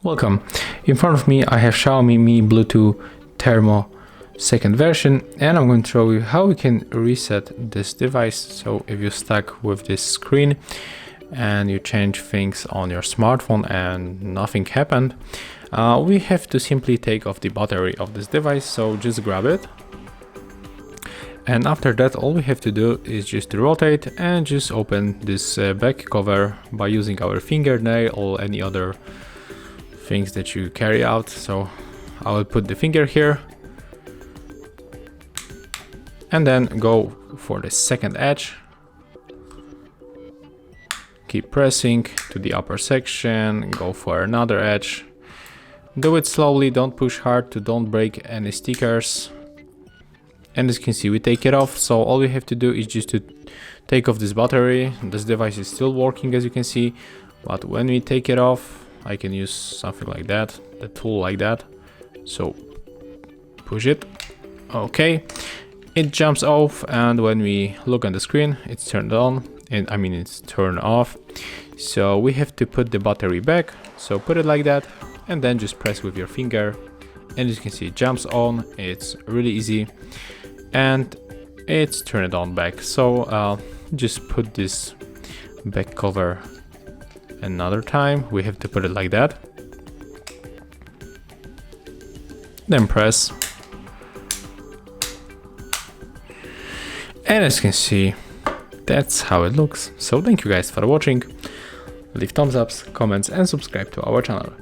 Welcome. In front of me I have Xiaomi Mi Bluetooth Thermo second version, and I'm going to show you how we can reset this device. So if you're stuck with this screen and you change things on your smartphone and nothing happened, we have to simply take off the battery of this device. So just grab it, and after that all we have to do is just rotate and just open this back cover by using our fingernail or any other things that you carry out. So I will put the finger here and then go for the second edge. Keep pressing to the upper section, go for another edge. Do it slowly, don't push hard to don't break any stickers. And as you can see, we take it off. So all we have to do is just to take off this battery. This device is still working, as you can see, but when we take it off, I can use something like that, the tool like that. So push it, okay, it jumps off, and when we look on the screen, it's turned on, and it's turned off. So we have to put the battery back. So put it like that, and then just press with your finger, and as you can see, it jumps on. It's really easy, and it's turned on back. So just put this back cover another time. We have to put it like that, then press, and as you can see, that's how it looks. So thank you guys for watching. Leave thumbs ups, comments, and subscribe to our channel.